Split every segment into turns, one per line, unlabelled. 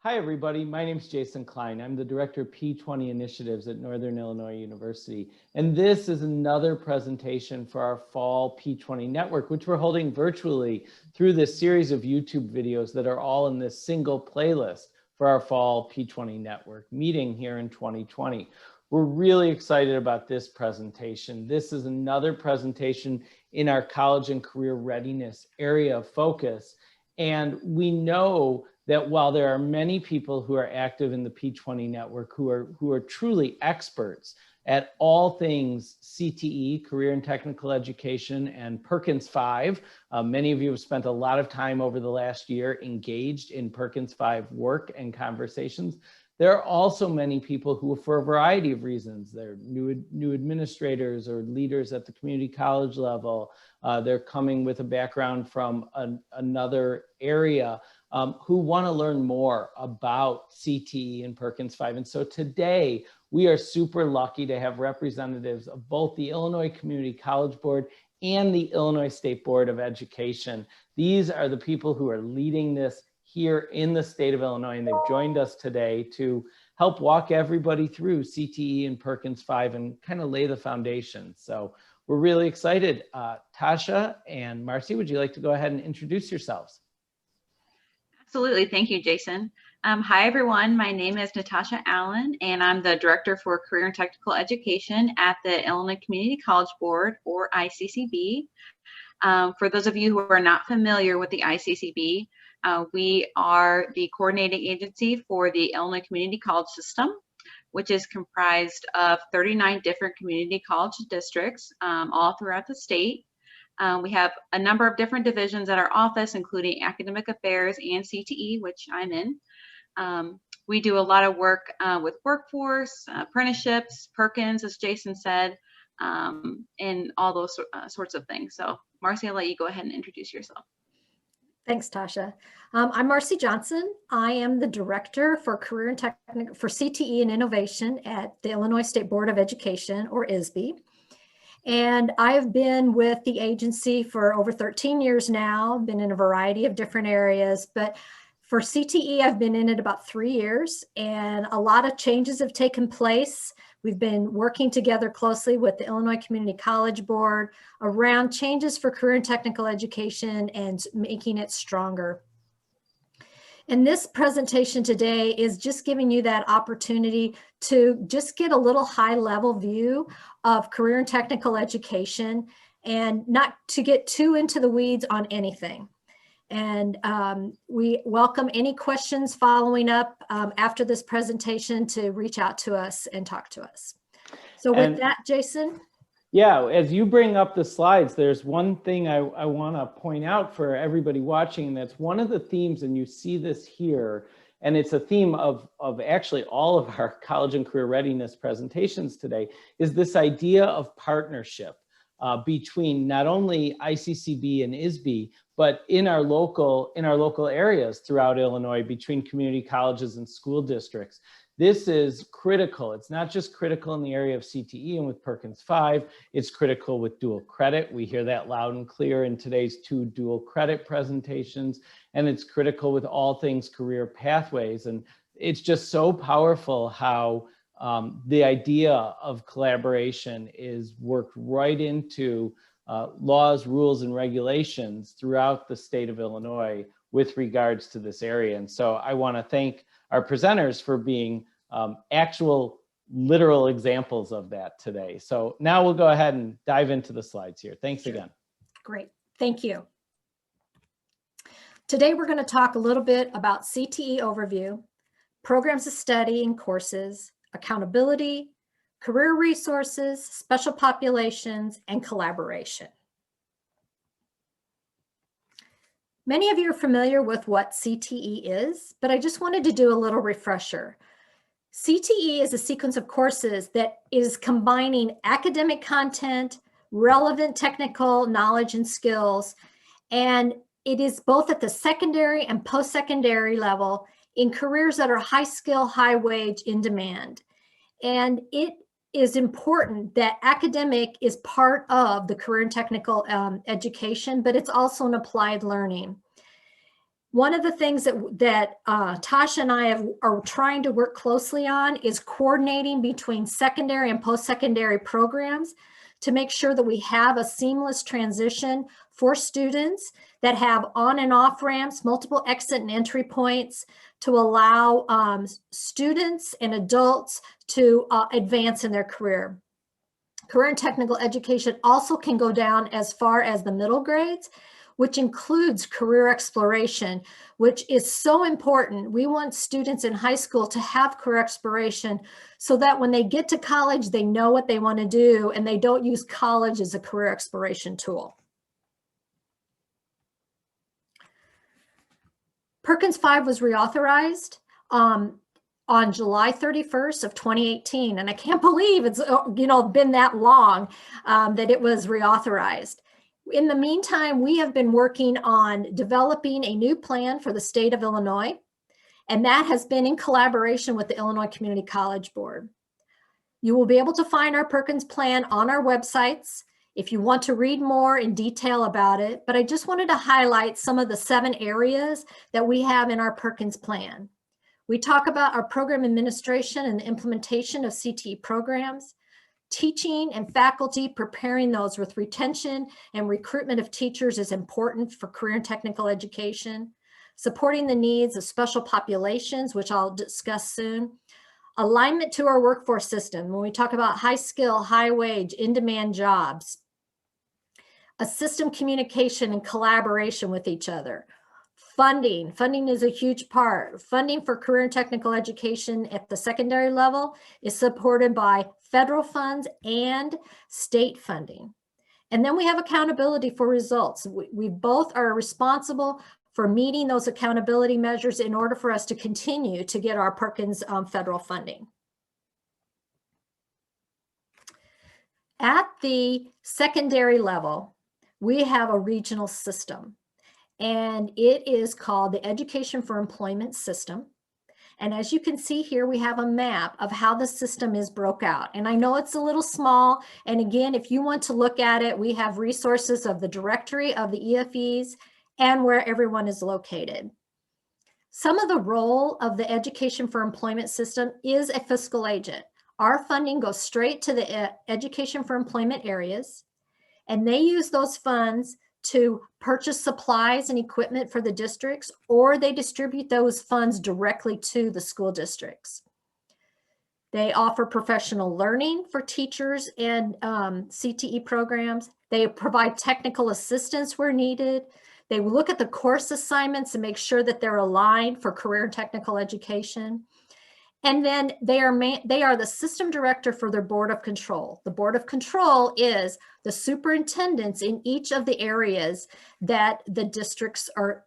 Hi, everybody. My name is Jason Klein. I'm the Director of P20 Initiatives at Northern Illinois University. And this is another presentation for our Fall P20 Network, which we're holding virtually through this series of YouTube videos that are all in this single playlist for our Fall P20 Network meeting here in 2020. We're really excited about this presentation. This is another presentation in our college and career readiness area of focus. And we know that while there are many people who are active in the P20 network who are truly experts at all things CTE, career and technical education, and Perkins V, many of you have spent a lot of time over the last year engaged in Perkins V work and conversations. There are also many people who, for a variety of reasons, they're new administrators or leaders at the community college level. They're coming with a background from another area who want to learn more about CTE and Perkins V. And so today, we are super lucky to have representatives of both the Illinois Community College Board and the Illinois State Board of Education. These are the people who are leading this here in the state of Illinois, and they've joined us today to help walk everybody through CTE and Perkins V and kind of lay the foundation. So we're really excited. Tasha and Marci, would you like to go ahead and introduce yourselves?
Absolutely. Thank you, Jason. Hi, everyone. My name is Natasha Allan, and I'm the Director for Career and Technical Education at the Illinois Community College Board, or ICCB. For those of you who are not familiar with the ICCB, we are the coordinating agency for the Illinois Community College System, which is comprised of 39 different community college districts all throughout the state. We have a number of different divisions at our office, including academic affairs and CTE, which I'm in. We do a lot of work with workforce, apprenticeships, Perkins, as Jason said, and all those sorts of things. So Marci, I'll let you go ahead and introduce yourself.
Thanks, Tasha. I'm Marci Johnson. I am the Director for Career and Technical for CTE and Innovation at the Illinois State Board of Education, or ISBE. And I've been with the agency for over 13 years now, been in a variety of different areas, but for CTE, I've been in it about 3 years, and a lot of changes have taken place. We've been working together closely with the Illinois Community College Board around changes for career and technical education and making it stronger. And this presentation today is just giving you that opportunity to just get a little high-level view of career and technical education and not to get too into the weeds on anything. And we welcome any questions following up after this presentation to reach out to us and talk to us. So with that, Jason?
Yeah, as you bring up the slides, there's one thing I want to point out for everybody watching. That's one of the themes, and you see this here, and it's a theme of actually all of our college and career readiness presentations today, is this idea of partnership between not only ICCB and ISBE, but in our local areas throughout Illinois, between community colleges and school districts. This is critical. It's not just critical in the area of CTE and with Perkins V, it's critical with dual credit. We hear that loud and clear in today's 2 dual credit presentations, and it's critical with all things career pathways. And it's just so powerful how the idea of collaboration is worked right into laws, rules, and regulations throughout the state of Illinois with regards to this area. And so I want to thank our presenters for being actual literal examples of that today. So now we'll go ahead and dive into the slides here. Thanks again.
Great, thank you. Today we're going to talk a little bit about CTE overview, programs of study and courses, accountability, career resources, special populations, and collaboration. Many of you are familiar with what CTE is, but I just wanted to do a little refresher. CTE is a sequence of courses that is combining academic content, relevant technical knowledge and skills, and it is both at the secondary and post-secondary level in careers that are high skill, high wage, in demand. And it is important that academic is part of the career and technical education, but it's also an applied learning. One of the things that Tasha and I are trying to work closely on is coordinating between secondary and post-secondary programs to make sure that we have a seamless transition for students that have on and off ramps, multiple exit and entry points to allow students and adults to advance in their career. Career and technical education also can go down as far as the middle grades, which includes career exploration, which is so important. We want students in high school to have career exploration so that when they get to college, they know what they want to do and they don't use college as a career exploration tool. Perkins V was reauthorized on July 31st of 2018. And I can't believe it's been that long that it was reauthorized. In the meantime, we have been working on developing a new plan for the state of Illinois, and that has been in collaboration with the Illinois Community College Board. You will be able to find our Perkins plan on our websites if you want to read more in detail about it, but I just wanted to highlight some of the 7 areas that we have in our Perkins plan. We talk about our program administration and the implementation of CTE programs, teaching and faculty, preparing those with retention and recruitment of teachers is important for career and technical education, supporting the needs of special populations, which I'll discuss soon, alignment to our workforce system. When we talk about high skill, high wage, in-demand jobs, a system communication and collaboration with each other. Funding is a huge part. Funding for career and technical education at the secondary level is supported by federal funds and state funding. And then we have accountability for results. We both are responsible for meeting those accountability measures in order for us to continue to get our Perkins federal funding. At the secondary level, we have a regional system, and it is called the Education for Employment System. And as you can see here, we have a map of how the system is broke out. And I know it's a little small. And again, if you want to look at it, we have resources of the directory of the EFEs and where everyone is located. Some of the role of the Education for Employment System is a fiscal agent. Our funding goes straight to the Education for Employment areas, and they use those funds to purchase supplies and equipment for the districts, or they distribute those funds directly to the school districts. They offer professional learning for teachers and CTE programs. They provide technical assistance where needed. They look at the course assignments and make sure that they're aligned for career and technical education. And then they are the system director for their board of control. The board of control is the superintendents in each of the areas that the districts are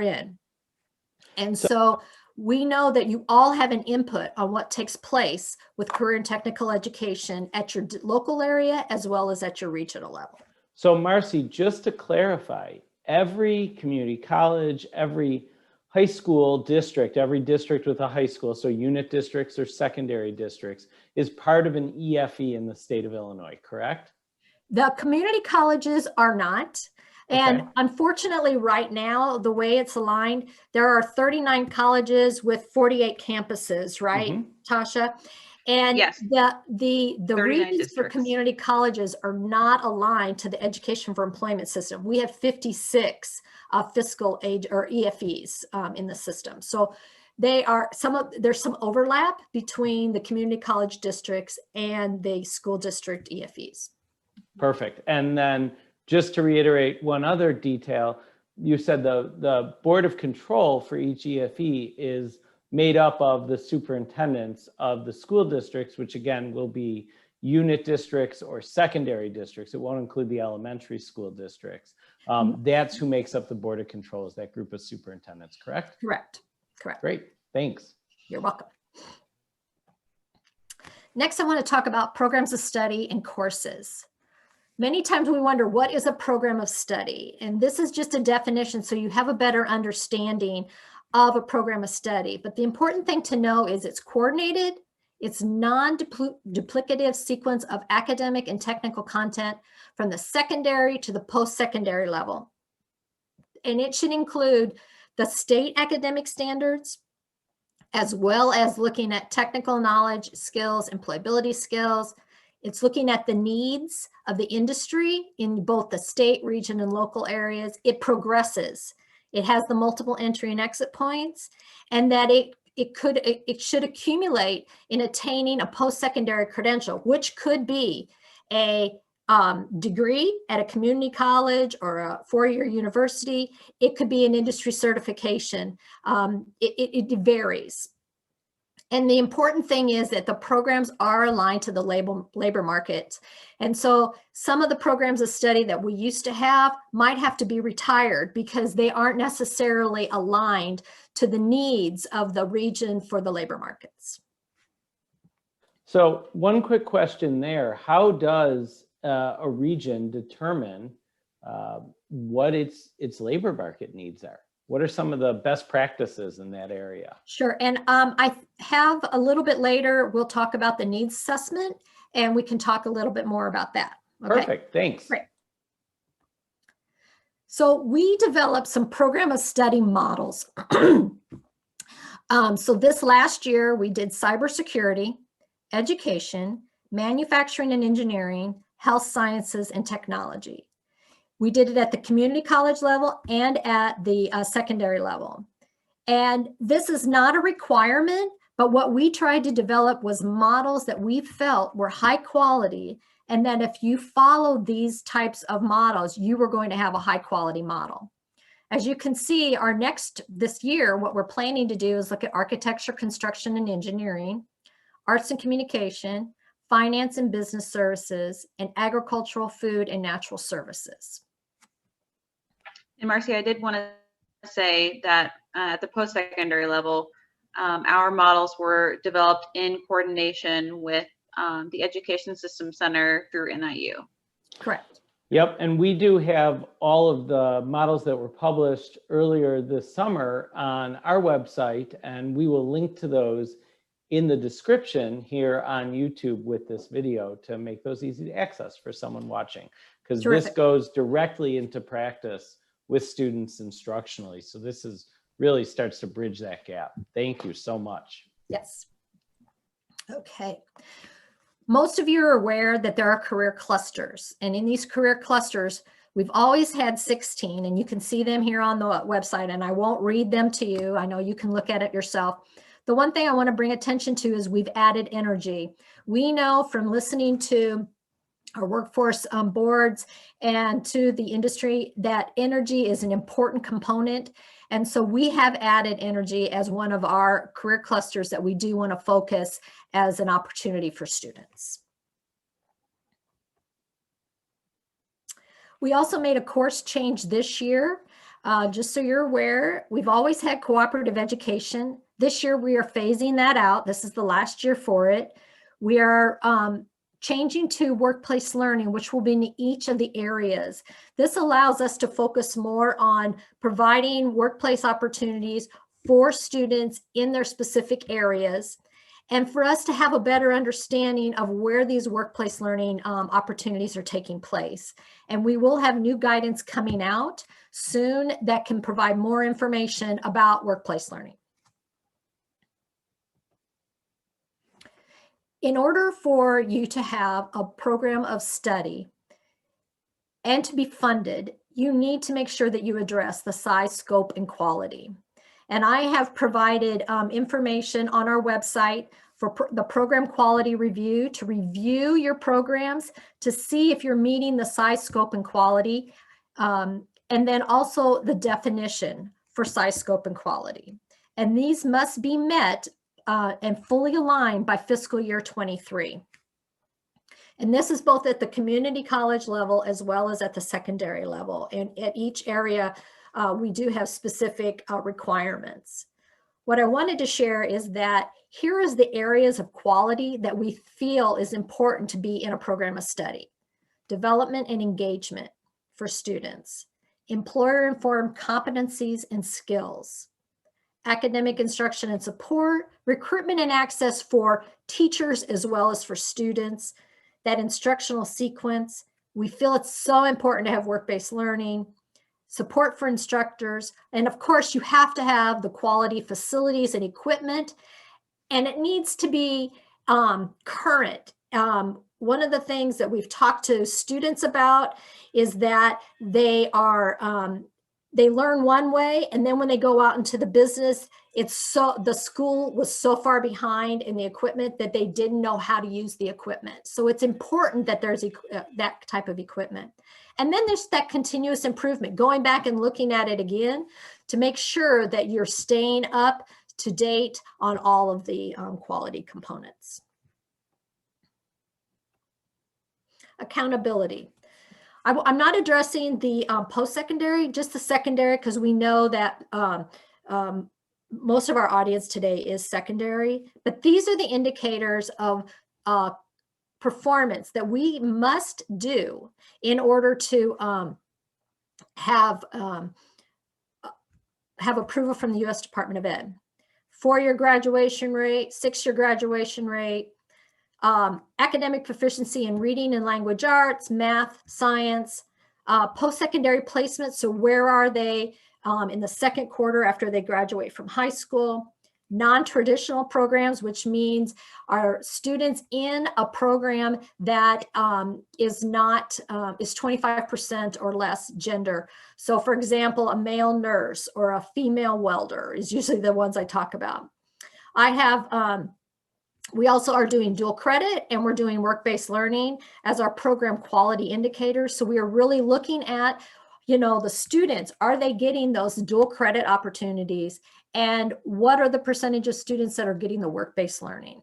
in. And so we know that you all have an input on what takes place with career and technical education at your local area as well as at your regional level.
So Marci, just to clarify, every community college, every high school district, every district with a high school, so unit districts or secondary districts, is part of an EFE in the state of Illinois, correct?
The community colleges are not. And
Okay.
unfortunately, right now, the way it's aligned, there are 39 colleges with 48 campuses, right, Tasha? And
Yes.
the regions for
districts.
community colleges are not aligned to the Education for Employment system. We have 56 fiscal age or EFEs in the system. So there's some overlap between the community college districts and the school district EFEs.
Perfect. And then just to reiterate one other detail, you said the board of control for each EFE is made up of the superintendents of the school districts, which again will be unit districts or secondary districts. It won't include the elementary school districts. That's who makes up the board of controls, that group of superintendents, correct?
Correct.
Great, thanks.
You're welcome. Next, I want to talk about programs of study and courses. Many times we wonder, what is a program of study? And this is just a definition so you have a better understanding of a program of study. But the important thing to know is it's coordinated, it's non-duplicative sequence of academic and technical content from the secondary to the post-secondary level. And it should include the state academic standards, as well as looking at technical knowledge, skills, employability skills. It's looking at the needs of the industry in both the state, region, and local areas. It progresses. It has the multiple entry and exit points, and that it should accumulate in attaining a post-secondary credential, which could be a degree at a community college or a four-year university. It could be an industry certification. It varies. And the important thing is that the programs are aligned to the labor market. And so some of the programs of study that we used to have might have to be retired because they aren't necessarily aligned to the needs of the region for the labor markets.
So one quick question there, how does a region determine what its labor market needs are? What are some of the best practices in that area?
Sure, and I have a little bit later, we'll talk about the needs assessment, and we can talk a little bit more about that. Okay?
Perfect, thanks.
Great. So we developed some program of study models. So this last year, we did cybersecurity, education, manufacturing and engineering, health sciences, and technology. We did it at the community college level and at the secondary level. And this is not a requirement, but what we tried to develop was models that we felt were high quality, and that if you followed these types of models, you were going to have a high quality model. As you can see, this year, what we're planning to do is look at architecture, construction, and engineering, arts and communication, finance and business services, and agricultural, food, and natural services.
And Marci, I did want to say that at the post-secondary level, our models were developed in coordination with the Education System Center through NIU.
Correct.
Yep, and we do have all of the models that were published earlier this summer on our website, and we will link to those in the description here on YouTube with this video to make those easy to access for someone watching, because this goes directly into practice with students instructionally. So this really starts to bridge that gap. Thank you so much.
Yes. Okay. Most of you are aware that there are career clusters, and in these career clusters, we've always had 16, and you can see them here on the website, and I won't read them to you. I know you can look at it yourself. The one thing I want to bring attention to is we've added energy. We know from listening to our workforce boards and to the industry that energy is an important component. And so we have added energy as one of our career clusters that we do want to focus as an opportunity for students. We also made a course change this year. Just so you're aware, we've always had cooperative education. This year we are phasing that out. This is the last year for it. We are changing to workplace learning, which will be in each of the areas. This allows us to focus more on providing workplace opportunities for students in their specific areas, and for us to have a better understanding of where these workplace learning opportunities are taking place. And we will have new guidance coming out soon that can provide more information about workplace learning. In order for you to have a program of study and to be funded, you need to make sure that you address the size, scope, and quality. And I have provided information on our website for the program quality review to review your programs to see if you're meeting the size, scope, and quality, and then also the definition for size, scope, and quality. And these must be met and fully aligned by fiscal year 23. And this is both at the community college level as well as at the secondary level. And at each area, we do have specific requirements. What I wanted to share is that here is the areas of quality that we feel is important to be in a program of study. Development and engagement for students, employer-informed competencies and skills, academic instruction and support, recruitment and access for teachers as well as for students, that instructional sequence. We feel it's so important to have work-based learning, support for instructors, and of course you have to have the quality facilities and equipment, and it needs to be current. One of the things that we've talked to students about is that they learn one way, and then when they go out into the business, the school was so far behind in the equipment that they didn't know how to use the equipment. So it's important that there's that type of equipment. And then there's that continuous improvement, going back and looking at it again to make sure that you're staying up to date on all of the quality components. Accountability. I'm not addressing the post-secondary, just the secondary, because we know that most of our audience today is secondary, but these are the indicators of performance that we must do in order to have approval from the U.S. Department of Ed. 4-year graduation rate, 6-year graduation rate, academic proficiency in reading and language arts, math, science, post-secondary placement. So where are they in the second quarter after they graduate from high school? Non-traditional programs, which means are students in a program that is 25% or less gender. So for example, a male nurse or a female welder is usually the ones I talk about. We also are doing dual credit, and we're doing work-based learning as our program quality indicators. So we are really looking at, the students, are they getting those dual credit opportunities? And what are the percentage of students that are getting the work-based learning?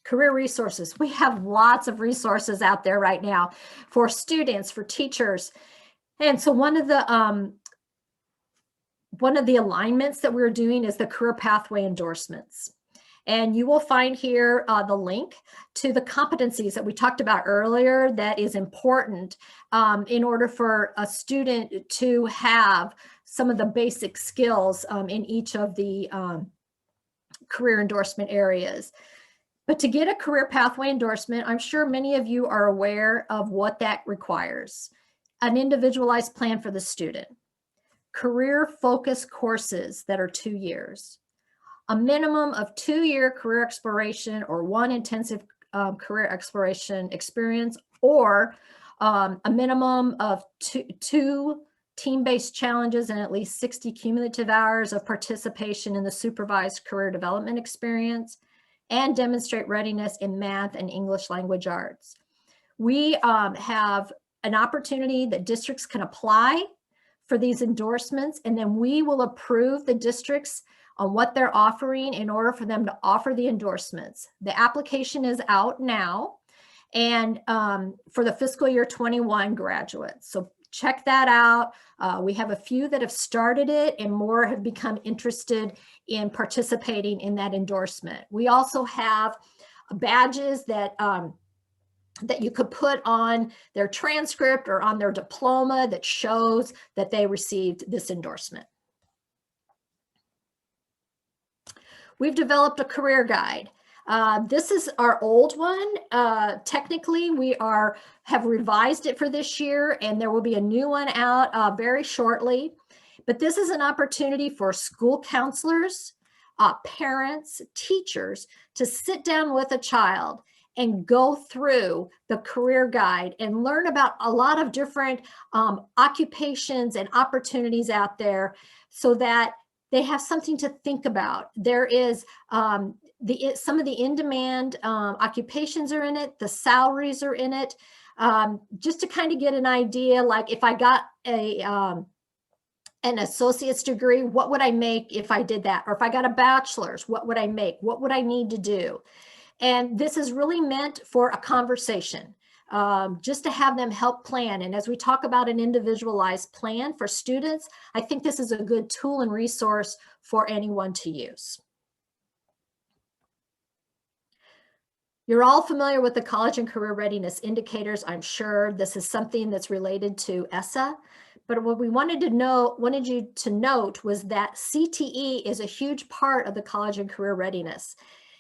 Career resources. We have lots of resources out there right now for students, for teachers. And so one of the alignments that we're doing is the career pathway endorsements. And you will find here the link to the competencies that we talked about earlier that is important in order for a student to have some of the basic skills in each of the career endorsement areas. But to get a career pathway endorsement, I'm sure many of you are aware of what that requires. An individualized plan for the student, career-focused courses that are 2 years, a minimum of 2-year career exploration or 1 intensive career exploration experience, or a minimum of two team-based challenges and at least 60 cumulative hours of participation in the supervised career development experience, and demonstrate readiness in math and English language arts. We have an opportunity that districts can apply for these endorsements, and then we will approve the districts on what they're offering in order for them to offer the endorsements. The application is out now, and for the fiscal year 21 graduates. So check that out. We have a few that have started it, and more have become interested in participating in that endorsement. We also have badges that you could put on their transcript or on their diploma that shows that they received this endorsement. We've developed a career guide. This is our old one. Technically, we have revised it for this year, and there will be a new one out very shortly. But this is an opportunity for school counselors, parents, teachers to sit down with a child and go through the career guide and learn about a lot of different occupations and opportunities out there so that they have something to think about. There is some of the in-demand occupations are in it, the salaries are in it, just to kind of get an idea, like if I got an associate's degree, what would I make if I did that? Or if I got a bachelor's, what would I make? What would I need to do? And this is really meant for a conversation, just to have them help plan. And as we talk about an individualized plan for students, I think this is a good tool and resource for anyone to use. You're all familiar with the college and career readiness indicators. I'm sure this is something that's related to ESSA. But what we wanted you to note was that CTE is a huge part of the college and career readiness.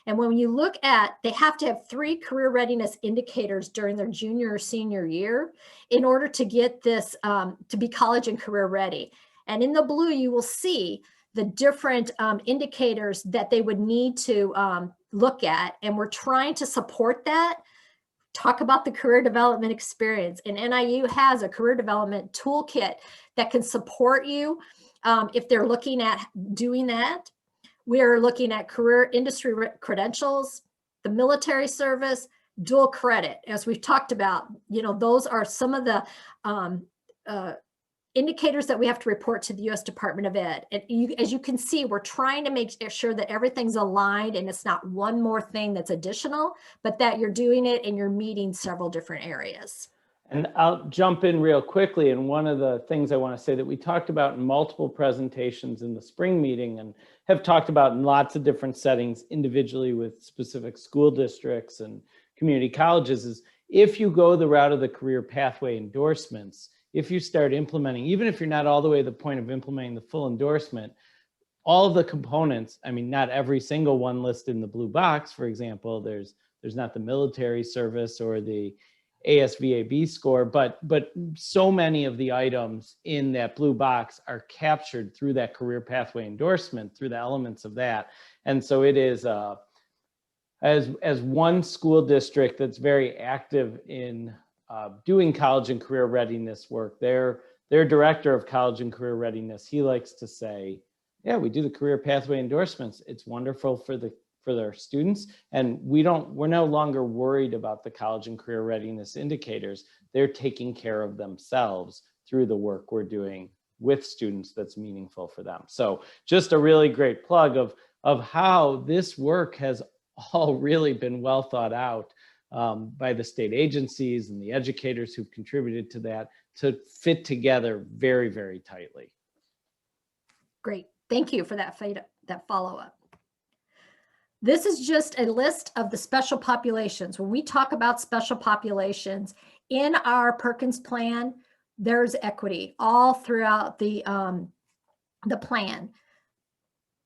And when you look at, they have to have 3 career readiness indicators during their junior or senior year in order to get this, to be college and career ready. And in the blue, you will see the different indicators that they would need to look at. And we're trying to support that. Talk about the career development experience. And NIU has a career development toolkit that can support you if they're looking at doing that. We're looking at career industry credentials, the military service, dual credit. As we've talked about, you know, those are some of the indicators that we have to report to the U.S. Department of Ed. And as you can see, we're trying to make sure that everything's aligned and it's not one more thing that's additional, but that you're doing it and you're meeting several different areas.
And I'll jump in real quickly. And one of the things I want to say that we talked about in multiple presentations in the spring meeting and have talked about in lots of different settings individually with specific school districts and community colleges is if you go the route of the career pathway endorsements, if you start implementing, even if you're not all the way to the point of implementing the full endorsement, all of the components, I mean, not every single one listed in the blue box, for example, there's not the military service or the ASBE score, but so many of the items in that blue box are captured through that career pathway endorsement, through the elements of that. And so it is, as one school district that's very active in doing college and career readiness work, their director of college and career readiness, he likes to say, yeah, we do the career pathway endorsements. It's wonderful for their students. And we're no longer worried about the college and career readiness indicators. They're taking care of themselves through the work we're doing with students that's meaningful for them. So just a really great plug of how this work has all really been well thought out by the state agencies and the educators who've contributed to that to fit together very, very tightly.
Great. Thank you for that follow-up. This is just a list of the special populations. When we talk about special populations in our Perkins plan, there's equity all throughout the plan.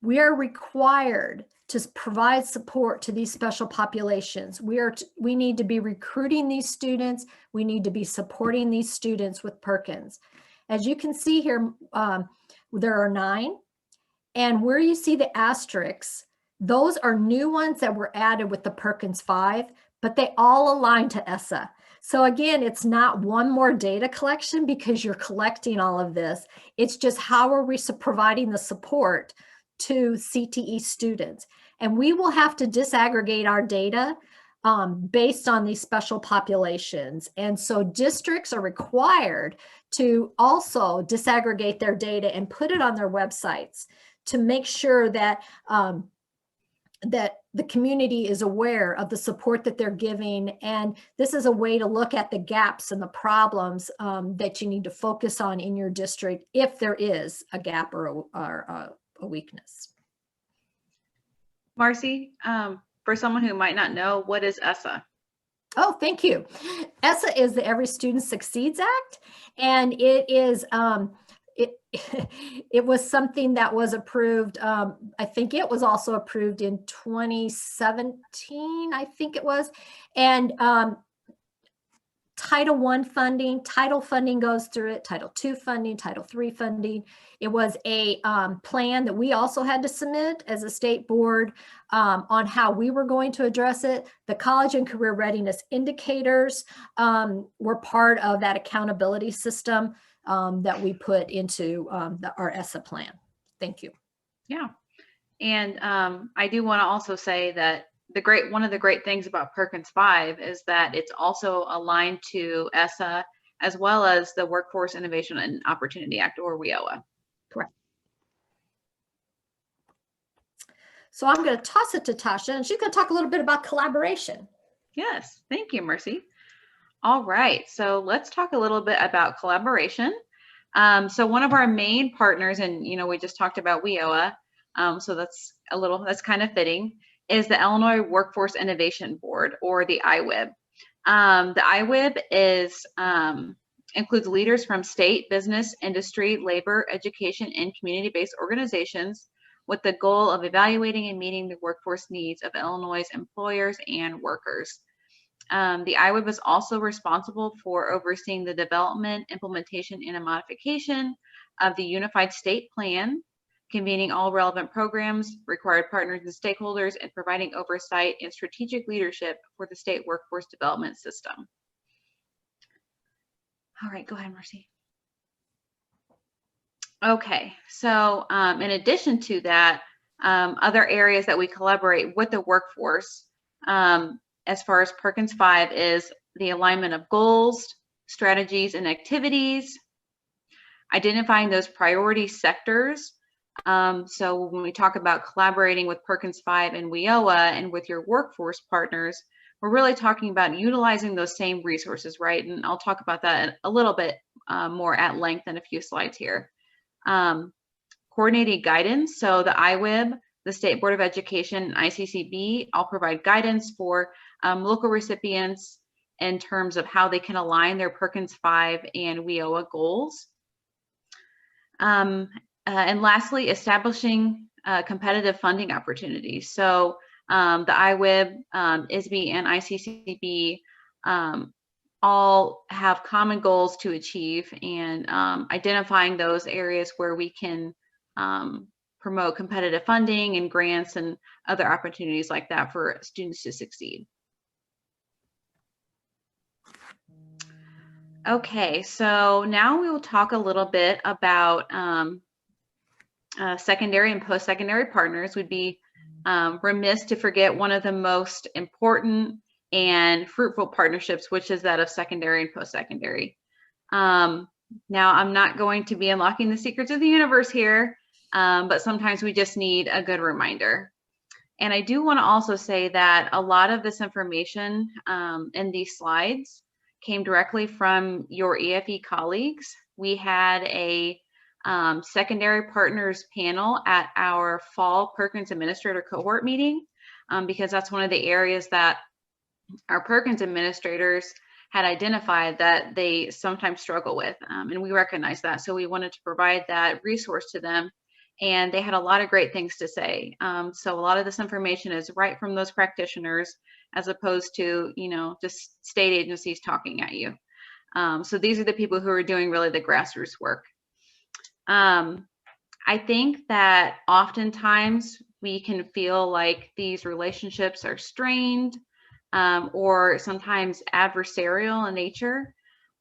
We are required to provide support to these special populations. We need to be recruiting these students. We need to be supporting these students with Perkins. As you can see here, there are 9. And where you see the asterisks, those are new ones that were added with the Perkins V, but they all align to ESSA. So again, it's not one more data collection because you're collecting all of this. It's just how are we providing the support to CTE students. And we will have to disaggregate our data based on these special populations. And so districts are required to also disaggregate their data and put it on their websites to make sure that that the community is aware of the support that they're giving. And this is a way to look at the gaps and the problems that you need to focus on in your district if there is a gap or a weakness.
Marci, for someone who might not know, what is ESSA?
Oh, thank you. ESSA is the Every Student Succeeds Act, and it is it was something that was approved. I think it was also approved in 2017. I think it was, and Title I funding, title funding goes through it, Title II funding, Title III funding. It was a plan that we also had to submit as a state board on how we were going to address it. The college and career readiness indicators were part of that accountability system that we put into our ESSA plan. Thank you.
Yeah, and I do want to also say that one of the great things about Perkins V is that it's also aligned to ESSA as well as the Workforce Innovation and Opportunity Act, or WIOA.
Correct. So I'm going to toss it to Tasha, and she's going to talk a little bit about collaboration.
Yes, thank you, Marci. All right, so let's talk a little bit about collaboration. So one of our main partners, and we just talked about WIOA, so that's kind of fitting, is the Illinois Workforce Innovation Board, or the IWIB. The IWIB includes leaders from state, business, industry, labor, education, and community-based organizations with the goal of evaluating and meeting the workforce needs of Illinois' employers and workers. The IWIB is also responsible for overseeing the development, implementation, and a modification of the Unified State Plan, convening all relevant programs, required partners and stakeholders, and providing oversight and strategic leadership for the state workforce development system. All right, go ahead, Marci. Okay, so in addition to that, other areas that we collaborate with the workforce, as far as Perkins V, is the alignment of goals, strategies, and activities, identifying those priority sectors. So when we talk about collaborating with Perkins V and WIOA and with your workforce partners, we're really talking about utilizing those same resources, right? And I'll talk about that a little bit more at length in a few slides here. Coordinated guidance. So the IWIB, the State Board of Education, and ICCB all provide guidance for local recipients in terms of how they can align their Perkins V and WIOA goals. And lastly, establishing competitive funding opportunities. So the IWIB, ISBE, and ICCB all have common goals to achieve, and identifying those areas where we can promote competitive funding and grants and other opportunities like that for students to succeed. Okay, so now we will talk a little bit about secondary and post-secondary partners. We'd be remiss to forget one of the most important and fruitful partnerships, which is that of secondary and post-secondary. Now, I'm not going to be unlocking the secrets of the universe here, but sometimes we just need a good reminder. And I do want to also say that a lot of this information in these slides came directly from your EFE colleagues. We had a secondary partners panel at our fall Perkins Administrator Cohort meeting, because that's one of the areas that our Perkins administrators had identified that they sometimes struggle with, and we recognize that. So we wanted to provide that resource to them, and they had a lot of great things to say. So a lot of this information is right from those practitioners, as opposed to, you know, just state agencies talking at you. So these are the people who are doing really the grassroots work. I think that oftentimes we can feel like these relationships are strained, or sometimes adversarial in nature.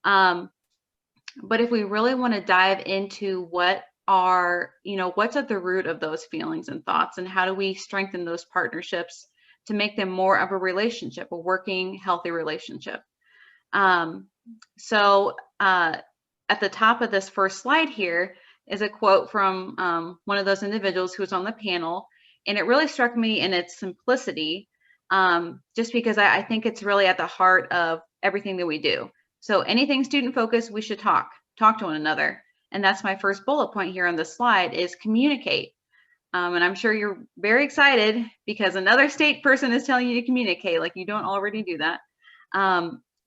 But if we really want to dive into what are, you know, what's at the root of those feelings and thoughts, and how do we strengthen those partnerships to make them more of a relationship, a working, healthy relationship. So at the top of this first slide here is a quote from one of those individuals who was on the panel, and it really struck me in its simplicity, just because I think it's really at the heart of everything that we do. So anything student focused, we should talk to one another. And that's my first bullet point here on this slide, is communicate. And I'm sure you're very excited because another state person is telling you to communicate, like you don't already do that.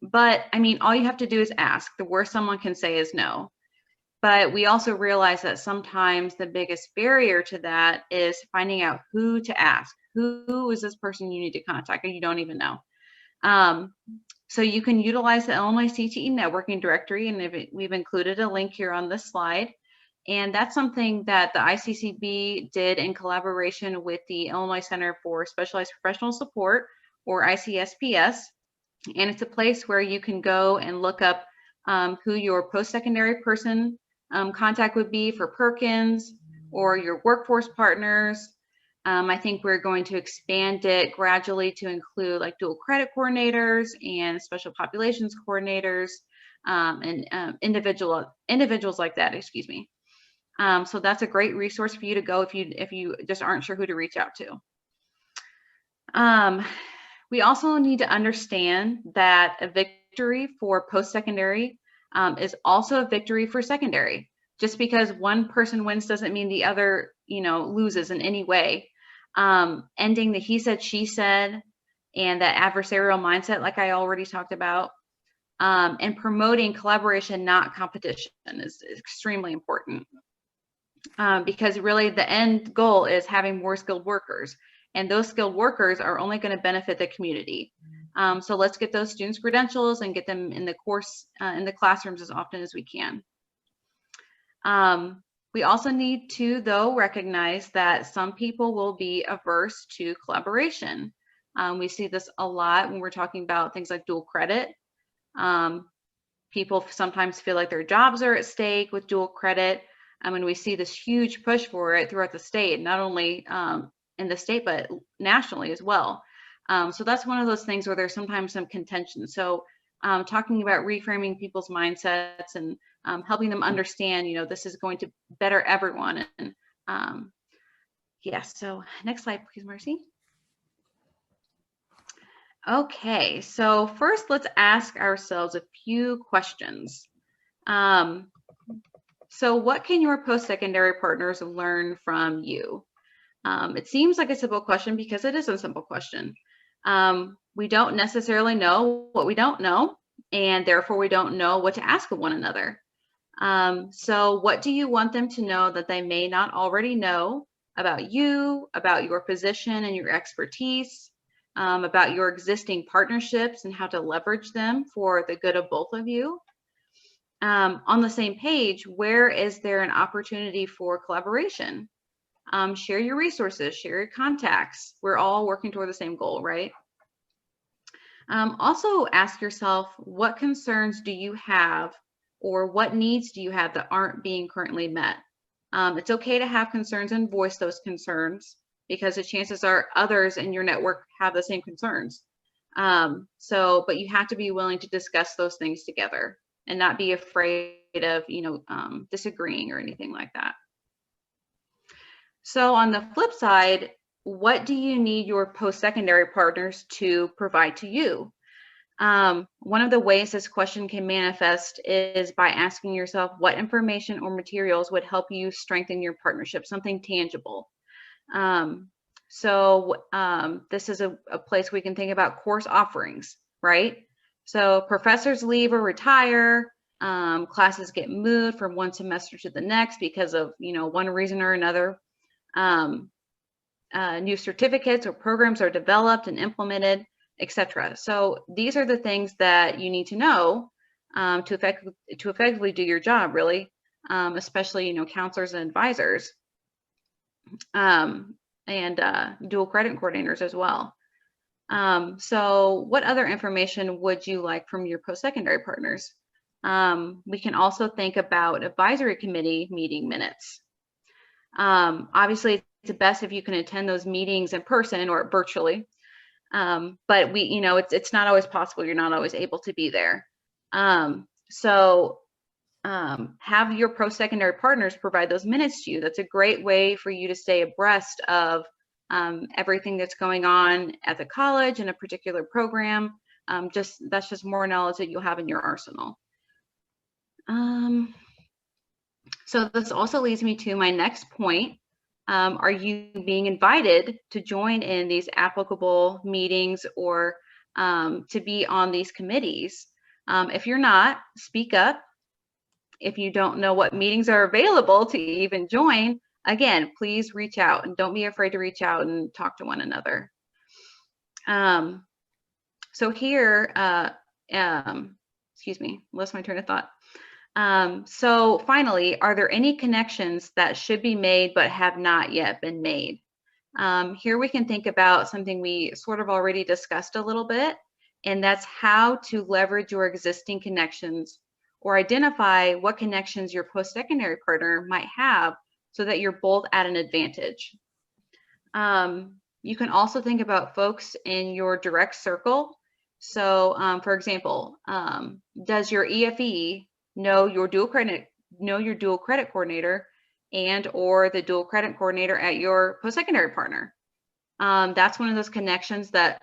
But I mean, all you have to do is ask. The worst someone can say is no. But we also realize that sometimes the biggest barrier to that is finding out who to ask. Who is this person you need to contact, or you don't even know? So you can utilize the Illinois CTE networking directory, and we've included a link here on this slide. And that's something that the ICCB did in collaboration with the Illinois Center for Specialized Professional Support, or ICSPS. And it's a place where you can go and look up who your post-secondary person contact would be for Perkins, or your workforce partners. I think we're going to expand it gradually to include like dual credit coordinators and special populations coordinators, and individuals like that, excuse me. So that's a great resource for you to go if you just aren't sure who to reach out to. We also need to understand that a victory for post-secondary is also a victory for secondary. Just because one person wins doesn't mean the other, you know, loses in any way. Ending the he said, she said, and that adversarial mindset, like I already talked about, and promoting collaboration, not competition, is extremely important. because really the end goal is having more skilled workers, and those skilled workers are only going to benefit the community. So let's get those students credentials and get them in the course, in the classrooms as often as we can. We also need to, though, recognize that some people will be averse to collaboration. We see this a lot when we're talking about things like dual credit. People sometimes feel like their jobs are at stake with dual credit. And we see this huge push for it throughout the state, not only in the state, but nationally as well. So that's one of those things where there's sometimes some contention. So talking about reframing people's mindsets and helping them understand, you know, this is going to better everyone. And yes, so next slide, please, Marci. Okay, so first let's ask ourselves a few questions. So what can your post-secondary partners learn from you? It seems like a simple question because it is a simple question. We don't necessarily know what we don't know, and therefore we don't know what to ask of one another. So what do you want them to know that they may not already know about you, about your position and your expertise, about your existing partnerships and how to leverage them for the good of both of you? On the same page, where is there an opportunity for collaboration? Share your resources, share your contacts. We're all working toward the same goal, right? Also ask yourself, what concerns do you have, or what needs do you have that aren't being currently met? It's okay to have concerns and voice those concerns, because the chances are others in your network have the same concerns. But you have to be willing to discuss those things together and not be afraid of, disagreeing or anything like that. So on the flip side, what do you need your post-secondary partners to provide to you? One of the ways this question can manifest is by asking yourself what information or materials would help you strengthen your partnership, something tangible. This is a place we can think about course offerings, right? So professors leave or retire, classes get moved from one semester to the next because of, one reason or another. New certificates or programs are developed and implemented, etc. So these are the things that you need to know to effectively do your job, really, especially, counselors and advisors, and dual credit coordinators as well. So what other information would you like from your post-secondary partners? We can also think about advisory committee meeting minutes. Obviously, it's best if you can attend those meetings in person or virtually, but it's not always possible. You're not always able to be there. Have your post-secondary partners provide those minutes to you. That's a great way for you to stay abreast of everything that's going on at the college in a particular program. That's just more knowledge that you'll have in your arsenal. So this also leads me to my next point. Are you being invited to join in these applicable meetings or to be on these committees? If you're not, speak up. If you don't know what meetings are available to even join, again, please reach out, and don't be afraid to reach out and talk to one another. So here, excuse me, lost my train of thought. So finally, are there any connections that should be made but have not yet been made? Here we can think about something we sort of already discussed a little bit, and that's how to leverage your existing connections or identify what connections your post-secondary partner might have so that you're both at an advantage. You can also think about folks in your direct circle. So for example, does your EFE know your dual credit coordinator and or the dual credit coordinator at your post-secondary partner? That's one of those connections that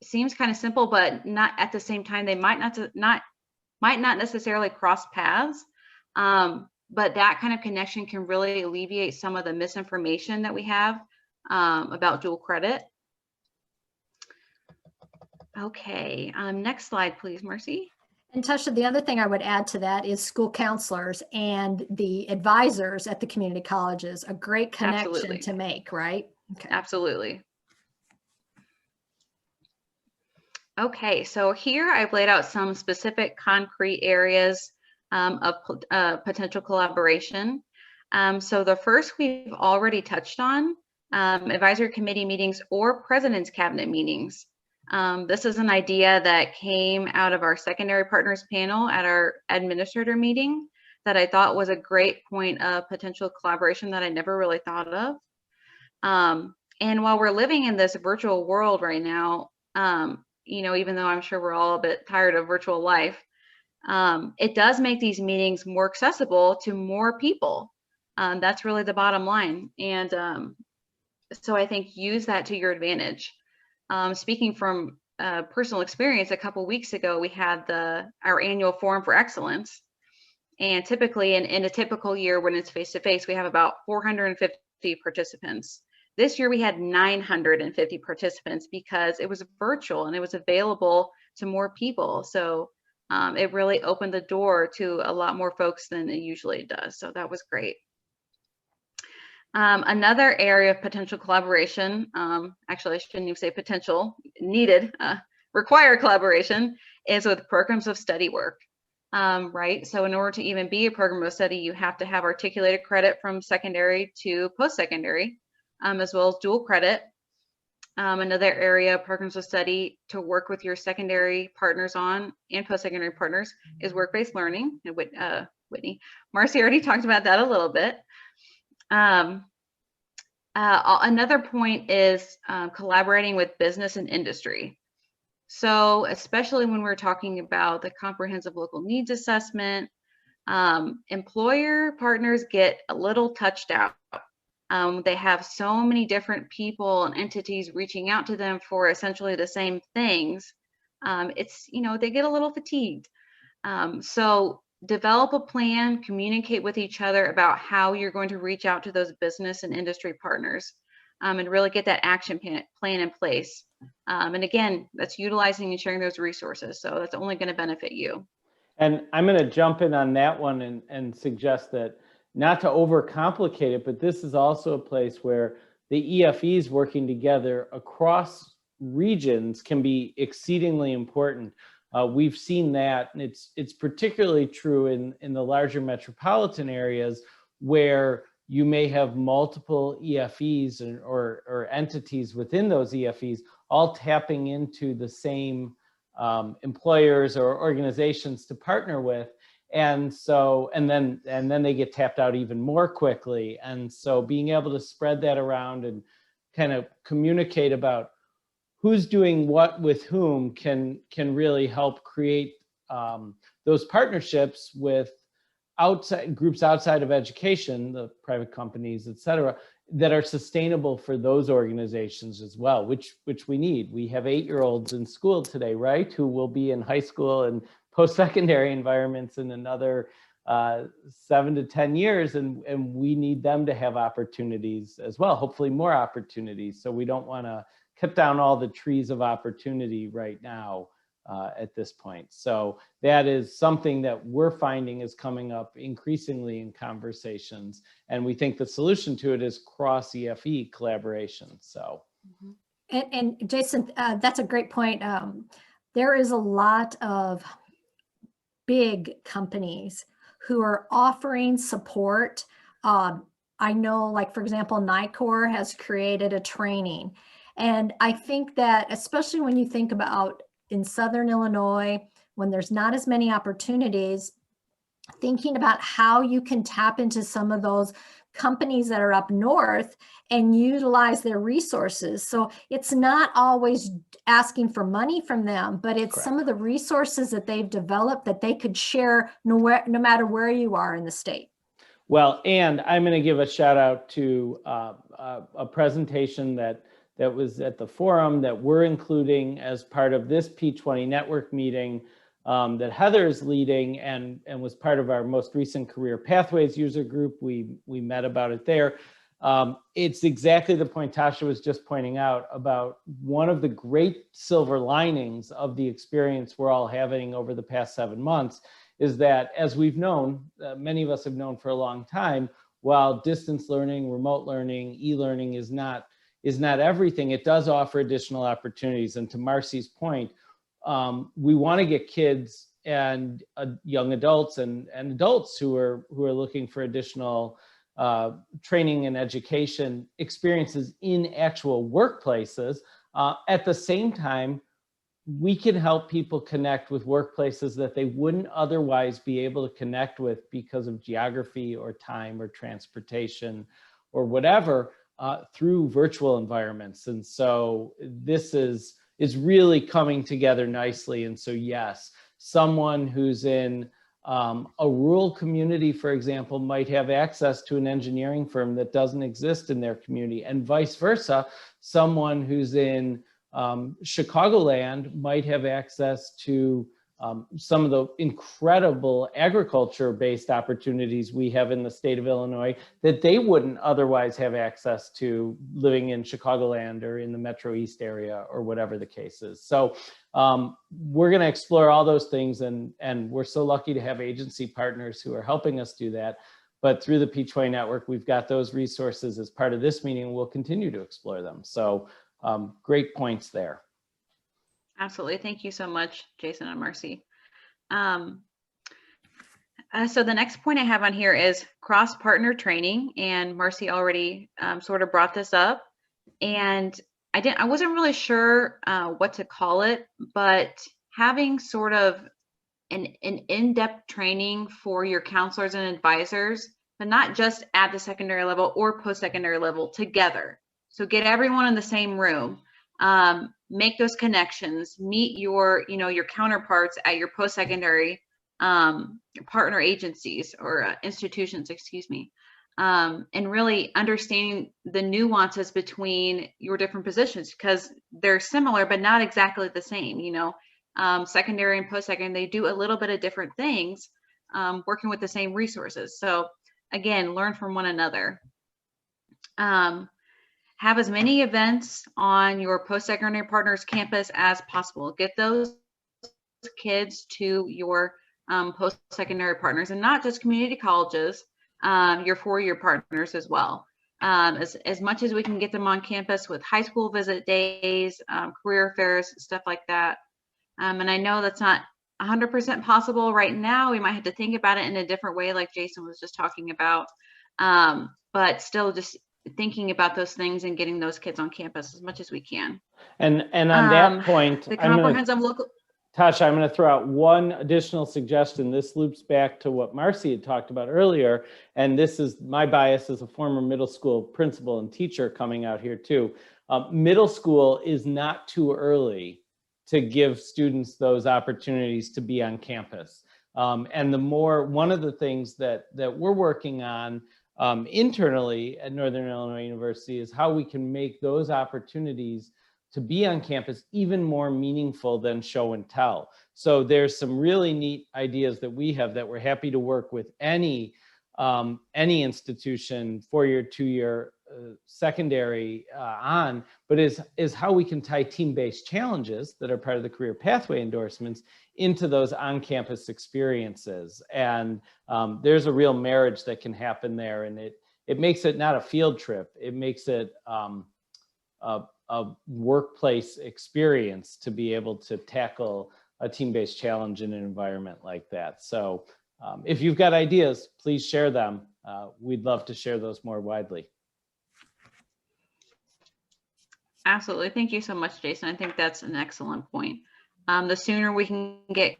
seems kind of simple, but not at the same time. They might not necessarily cross paths, but that kind of connection can really alleviate some of the misinformation that we have about dual credit. Okay, next slide, please, Marci.
And Tasha, the other thing I would add to that is school counselors and the advisors at the community colleges, a great connection
Absolutely.
to make, right? Okay.
Absolutely. Okay, so here I've laid out some specific concrete areas of potential collaboration. So the first we've already touched on, advisory committee meetings or president's cabinet meetings. This is an idea that came out of our secondary partners panel at our administrator meeting that I thought was a great point of potential collaboration that I never really thought of. And while we're living in this virtual world right now, you know, even though I'm sure we're all a bit tired of virtual life, it does make these meetings more accessible to more people. That's really the bottom line. And so I think use that to your advantage. Speaking from personal experience, a couple weeks ago, we had our annual Forum for Excellence. And typically in a typical year when it's face-to-face, we have about 450 participants. This year we had 950 participants because it was virtual and it was available to more people. So it really opened the door to a lot more folks than it usually does. So that was great. Another area of potential collaboration, actually I shouldn't even say potential, needed, require collaboration, is with programs of study work. Right, so in order to even be a program of study, you have to have articulated credit from secondary to post-secondary, as well as dual credit. Another area of programs of study to work with your secondary partners on and post-secondary partners is work-based learning. And Whitney, Marci already talked about that a little bit. Another point is collaborating with business and industry. So especially when we're talking about the comprehensive local needs assessment, employer partners get a little touched out. They have so many different people and entities reaching out to them for essentially the same things. It's, you know, they get a little fatigued. So develop a plan, communicate with each other about how you're going to reach out to those business and industry partners, and really get that action plan in place. And again, that's utilizing and sharing those resources. So that's only going to benefit you.
And I'm going to jump in on that one and suggest that not to overcomplicate it, but this is also a place where the EFEs working together across regions can be exceedingly important. We've seen that, and it's particularly true in the larger metropolitan areas where you may have multiple EFEs or entities within those EFEs all tapping into the same employers or organizations to partner with. And so, and then they get tapped out even more quickly. And so being able to spread that around and kind of communicate about who's doing what with whom can really help create those partnerships with groups outside of education, the private companies, et cetera, that are sustainable for those organizations as well, which we need. We have 8-year-olds in school today, right, who will be in high school and post-secondary environments in another 7 to 10 years, and we need them to have opportunities as well, hopefully more opportunities. So we don't want to cut down all the trees of opportunity right now at this point. So that is something that we're finding is coming up increasingly in conversations. And we think the solution to it is cross-EFE collaboration. So.
And Jason, that's a great point. There is a lot of big companies who are offering support. I know, like, for example, NICOR has created a training. And I think that, especially when you think about in Southern Illinois, when there's not as many opportunities, thinking about how you can tap into some of those companies that are up north and utilize their resources. So it's not always asking for money from them, but it's some of the resources that they've developed that they could share no matter where you are in the state.
Well, and I'm going to give a shout out to a presentation that was at the forum that we're including as part of this P20 network meeting that Heather is leading and was part of our most recent Career Pathways user group. We met about it there. It's exactly the point Tasha was just pointing out about one of the great silver linings of the experience we're all having over the past 7 months is that, as we've known, many of us have known for a long time, while distance learning, remote learning, e-learning is not everything, it does offer additional opportunities. And to Marci's point, we want to get kids and young adults and adults who are looking for additional training and education experiences in actual workplaces. At the same time, we can help people connect with workplaces that they wouldn't otherwise be able to connect with because of geography or time or transportation or whatever, through virtual environments. And so this is really coming together nicely. And so yes, someone who's in a rural community, for example, might have access to an engineering firm that doesn't exist in their community, and vice versa. Someone who's in Chicagoland might have access to some of the incredible agriculture-based opportunities we have in the state of Illinois that they wouldn't otherwise have access to living in Chicagoland or in the Metro East area or whatever the case is. So we're going to explore all those things, and we're so lucky to have agency partners who are helping us do that. But through the P20 network, we've got those resources as part of this meeting, and we'll continue to explore them. So great points there.
Absolutely. Thank you so much, Jason and Marci. So the next point I have on here is cross-partner training, and Marci already sort of brought this up, and I wasn't really sure what to call it, but having sort of an in-depth training for your counselors and advisors, but not just at the secondary level or post-secondary level, together. So get everyone in the same room, make those connections, meet your counterparts at your post-secondary partner agencies or institutions, excuse me, and really understanding the nuances between your different positions, because they're similar but not exactly the same. Secondary and post-secondary, they do a little bit of different things, working with the same resources. So again, learn from one another. Have as many events on your post-secondary partners campus as possible. Get those kids to your post-secondary partners, and not just community colleges, your four-year partners as well. As much as we can get them on campus with high school visit days, career fairs, stuff like that. And I know that's not 100% possible right now. We might have to think about it in a different way, like Jason was just talking about, but still just thinking about those things and getting those kids on campus as much as we can.
And on that point,
the comprehensive local.
Tasha, I'm going to throw out one additional suggestion. This loops back to what Marci had talked about earlier, and this is my bias as a former middle school principal and teacher coming out here too. Middle school is not too early to give students those opportunities to be on campus. And one of the things that we're working on internally at Northern Illinois University is how we can make those opportunities to be on campus even more meaningful than show and tell. So there's some really neat ideas that we have that we're happy to work with any institution, 4-year, 2-year, secondary on, but is how we can tie team-based challenges that are part of the career pathway endorsements into those on-campus experiences. And there's a real marriage that can happen there, and it makes it not a field trip, it makes it a workplace experience to be able to tackle a team-based challenge in an environment like that. So if you've got ideas, please share them. We'd love to share those more widely.
Absolutely. Thank you so much, Jason. I think that's an excellent point. The sooner we can get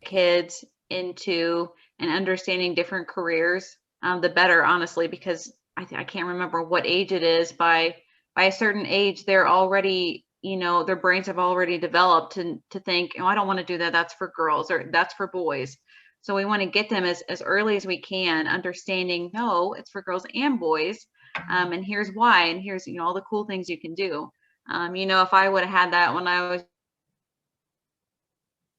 kids into and understanding different careers, the better, honestly, because I can't remember what age it is. By a certain age, they're already, their brains have already developed to think, oh, I don't want to do that. That's for girls or that's for boys. So we want to get them as early as we can, understanding, no, it's for girls and boys. And here's why, and here's, all the cool things you can do. If I would have had that when I was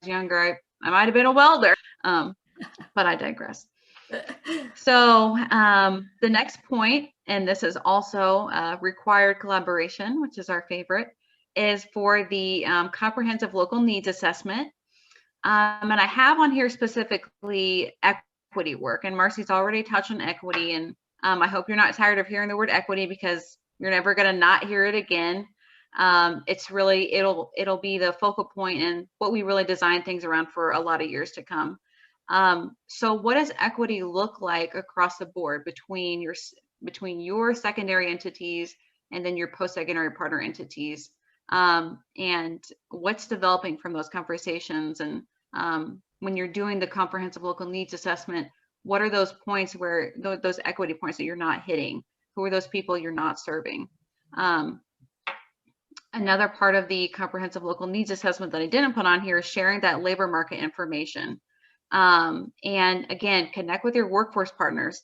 younger, I might have been a welder, but I digress. So the next point and this is also required collaboration, which is our favorite, is for the comprehensive local needs assessment. And I have on here specifically equity work, and Marci's already touched on equity, and I hope you're not tired of hearing the word equity, because you're never going to not hear it again. It's really, it'll be the focal point and what we really design things around for a lot of years to come. So what does equity look like across the board between your secondary entities and then your post-secondary partner entities? And what's developing from those conversations? And when you're doing the comprehensive local needs assessment, what are those points where those equity points that you're not hitting? Who are those people you're not serving? Another part of the comprehensive local needs assessment that I didn't put on here is sharing that labor market information. And again, connect with your workforce partners.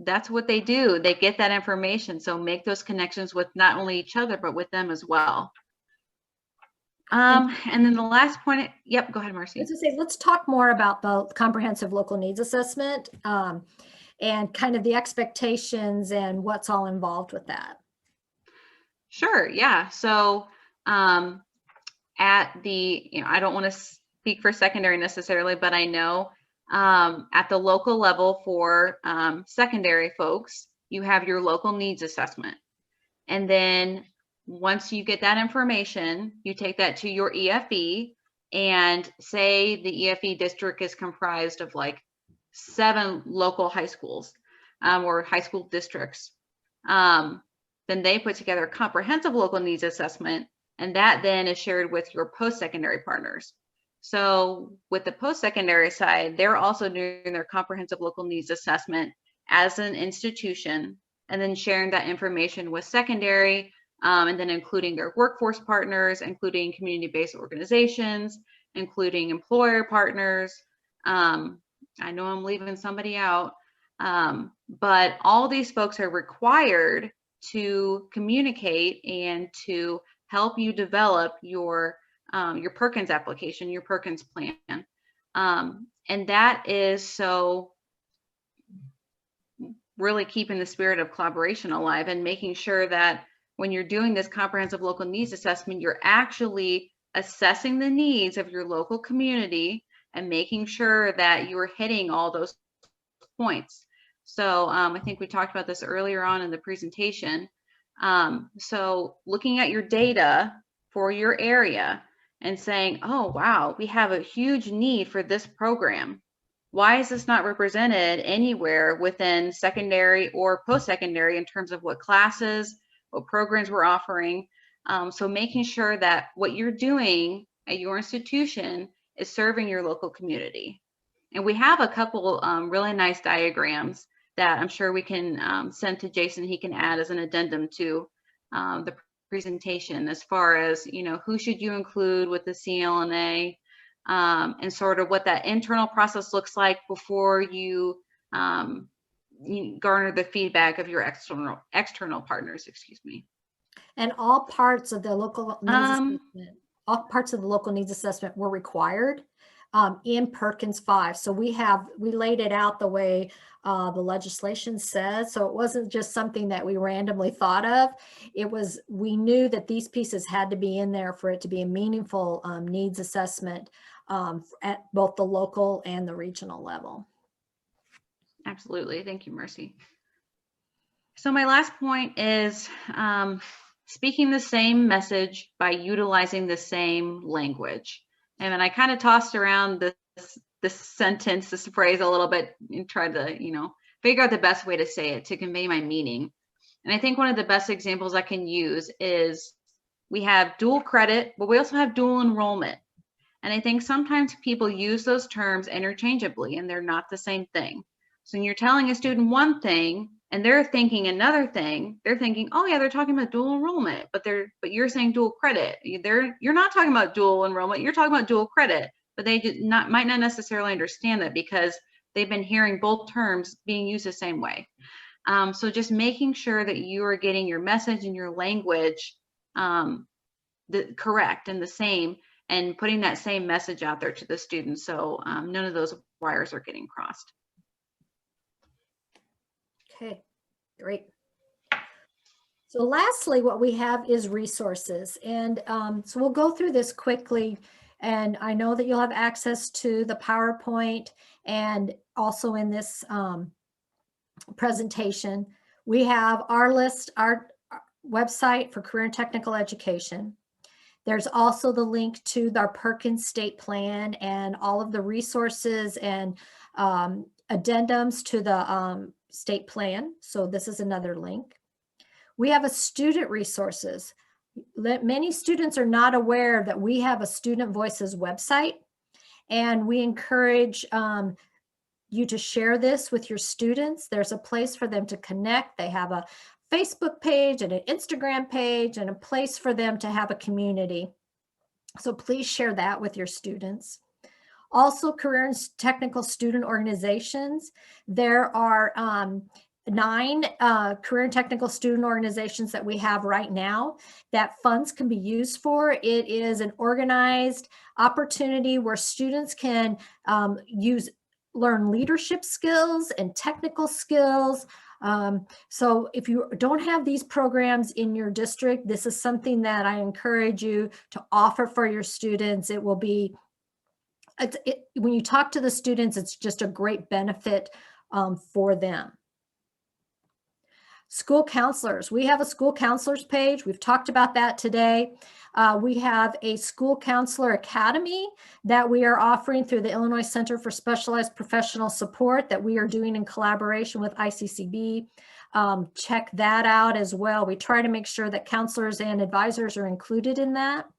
That's what they do. They get that information. So make those connections with not only each other, but with them as well. And then the last point, yep, go ahead, Marci.
Let's talk more about the comprehensive local needs assessment and kind of the expectations and what's all involved with that.
Sure, yeah. So at the, I don't want to speak for secondary necessarily, but I know at the local level for secondary folks, you have your local needs assessment. And then once you get that information, you take that to your EFE, and say the EFE district is comprised of like 7 local high schools or high school districts. Then they put together a comprehensive local needs assessment, and that then is shared with your post-secondary partners. So with the post-secondary side, they're also doing their comprehensive local needs assessment as an institution, and then sharing that information with secondary, and then including their workforce partners, including community-based organizations, including employer partners. I know I'm leaving somebody out, but all these folks are required to communicate and to help you develop your Perkins application, your Perkins plan. And that is so really keeping the spirit of collaboration alive and making sure that when you're doing this comprehensive local needs assessment, you're actually assessing the needs of your local community and making sure that you're hitting all those points. So I think we talked about this earlier on in the presentation. So looking at your data for your area and saying, oh, wow, we have a huge need for this program. Why is this not represented anywhere within secondary or post-secondary in terms of what classes, what programs we're offering? So making sure that what you're doing at your institution is serving your local community. And we have a couple really nice diagrams that I'm sure we can send to Jason. He can add as an addendum to the presentation, as far as, who should you include with the CLNA, and sort of what that internal process looks like before you garner the feedback of your external partners, excuse me.
And all parts of the local needs assessment, all parts of the local needs assessment were required in Perkins V. So we laid it out the way the legislation says. So it wasn't just something that we randomly thought of. It was, we knew that these pieces had to be in there for it to be a meaningful needs assessment at both the local and the regional level.
Absolutely. Thank you, Marci. So my last point is speaking the same message by utilizing the same language. And then I kind of tossed around this sentence, this phrase a little bit and tried to, figure out the best way to say it to convey my meaning. And I think one of the best examples I can use is we have dual credit, but we also have dual enrollment. And I think sometimes people use those terms interchangeably, and they're not the same thing. So when you're telling a student one thing and they're thinking another thing, they're thinking, oh yeah, they're talking about dual enrollment, but you're saying dual credit. You're not talking about dual enrollment, you're talking about dual credit, but they might not necessarily understand that because they've been hearing both terms being used the same way. So just making sure that you are getting your message and your language correct and the same, and putting that same message out there to the students, so none of those wires are getting crossed.
Okay, great. So lastly, what we have is resources. And so we'll go through this quickly. And I know that you'll have access to the PowerPoint and also in this presentation. We have our list, our website for career and technical education. There's also the link to our Perkins state plan and all of the resources and addendums to the state plan. So this is another link. We have a student resources. Many students are not aware that we have a Student Voices website, and we encourage you to share this with your students. There's a place for them to connect. They have a Facebook page and an Instagram page and a place for them to have a community. So please share that with your students. Also, career and technical student organizations. There are 9 career and technical student organizations that we have right now that funds can be used for. It is an organized opportunity where students can learn leadership skills and technical skills. So if you don't have these programs in your district, this is something that I encourage you to offer for your students. It will be, when you talk to the students, it's just a great benefit for them. School counselors. We have a school counselors page. We've talked about that today. We have a school counselor academy that we are offering through the Illinois Center for Specialized Professional Support that we are doing in collaboration with ICCB. Check that out as well. We try to make sure that counselors and advisors are included in that.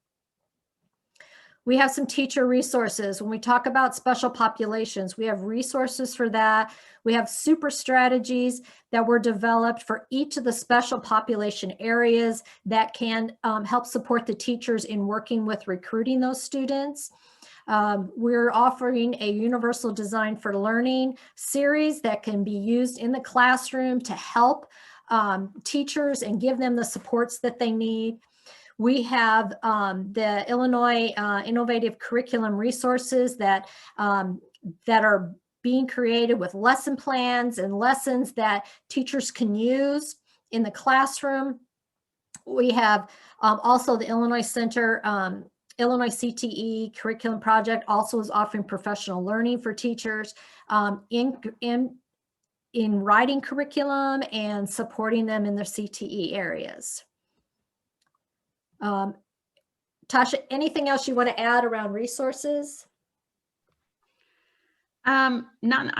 We have some teacher resources. When we talk about special populations, we have resources for that. We have super strategies that were developed for each of the special population areas that can help support the teachers in working with recruiting those students. We're offering a Universal Design for Learning series that can be used in the classroom to help teachers and give them the supports that they need. We have the Illinois Innovative Curriculum Resources that are being created with lesson plans and lessons that teachers can use in the classroom. We have also the Illinois Center, Illinois CTE Curriculum Project also is offering professional learning for teachers in writing curriculum and supporting them in their CTE areas. Tasha, anything else you want to add around resources?
I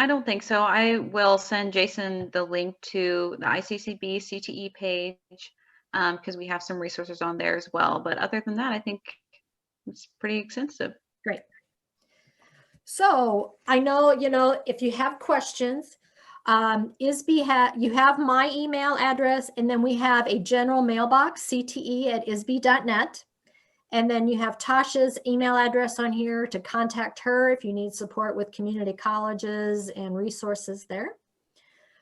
don't think so. I will send Jason the link to the ICCB CTE page because we have some resources on there as well. But other than that, I think it's pretty extensive.
Great. So I know, if you have questions, ISBE you have my email address, and then we have a general mailbox, cte@isbe.net. And then you have Tasha's email address on here to contact her if you need support with community colleges and resources there.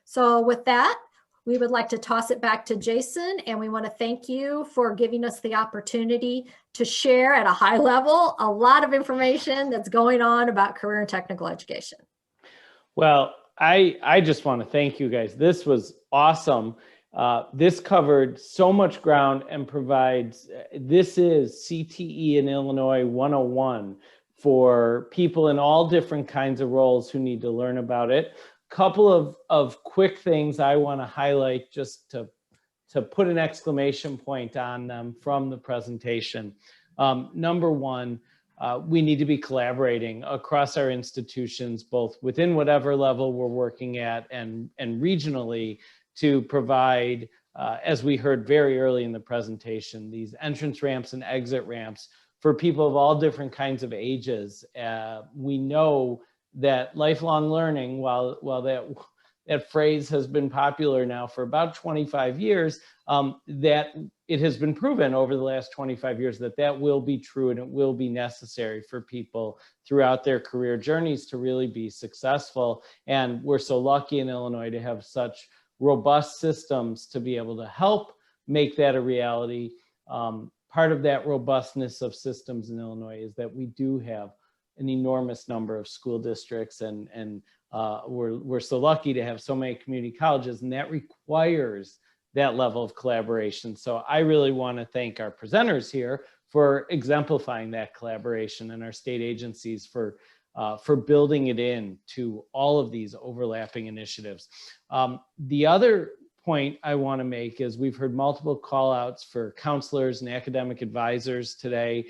So with that, we would like to toss it back to Jason, and we want to thank you for giving us the opportunity to share at a high level a lot of information that's going on about career and technical education.
Well, I just want to thank you guys. This was awesome. This covered so much ground and provides, this is CTE in Illinois 101 for people in all different kinds of roles who need to learn about it. Couple of quick things I want to highlight just to put an exclamation point on them from the presentation. Number one, we need to be collaborating across our institutions, both within whatever level we're working at and regionally, to provide, as we heard very early in the presentation, these entrance ramps and exit ramps for people of all different kinds of ages. We know that lifelong learning, while that phrase has been popular now for about 25 years, that it has been proven over the last 25 years that will be true, and it will be necessary for people throughout their career journeys to really be successful. And we're so lucky in Illinois to have such robust systems to be able to help make that a reality. Part of that robustness of systems in Illinois is that we do have an enormous number of school districts, and we're so lucky to have so many community colleges, and that requires that level of collaboration. So I really want to thank our presenters here for exemplifying that collaboration, and our state agencies for building it in to all of these overlapping initiatives. The other point I want to make is we've heard multiple call outs for counselors and academic advisors today.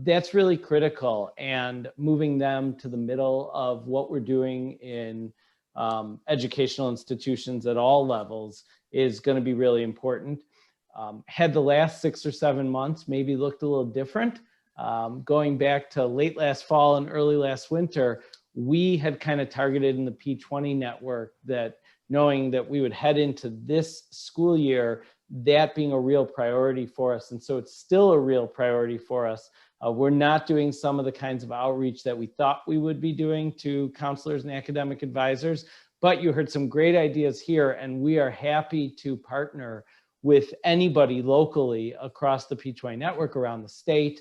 That's really critical, and moving them to the middle of what we're doing in educational institutions at all levels is going to be really important. Had the last 6 or 7 months maybe looked a little different, going back to late last fall and early last winter, we had kind of targeted in the P20 network that, knowing that we would head into this school year, that being a real priority for us. And so it's still a real priority for us. We're not doing some of the kinds of outreach that we thought we would be doing to counselors and academic advisors, but you heard some great ideas here, and we are happy to partner with anybody locally across the P20 network around the state.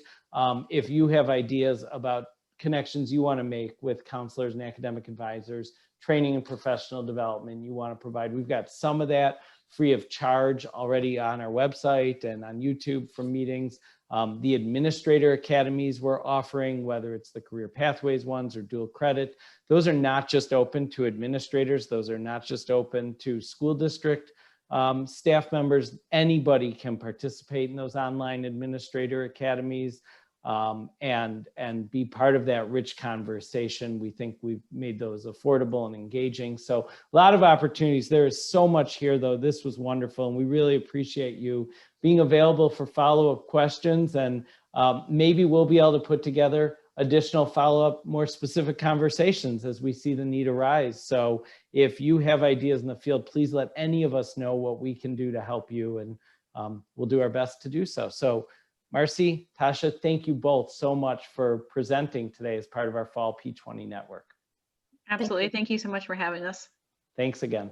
If you have ideas about connections you want to make with counselors and academic advisors, training and professional development you want to provide, we've got some of that free of charge already on our website and on YouTube from meetings. The administrator academies we're offering, whether it's the career pathways ones or dual credit, those are not just open to administrators. Those are not just open to school district staff members. Anybody can participate in those online administrator academies and be part of that rich conversation. We think we've made those affordable and engaging. So a lot of opportunities. There is so much here, though. This was wonderful, and we really appreciate you being available for follow-up questions, and maybe we'll be able to put together additional follow-up, more specific conversations as we see the need arise. So if you have ideas in the field, please let any of us know what we can do to help you, and we'll do our best to do so. So Marci, Tasha, thank you both so much for presenting today as part of our Fall P20 Network.
Absolutely. Thank you so much for having us.
Thanks again.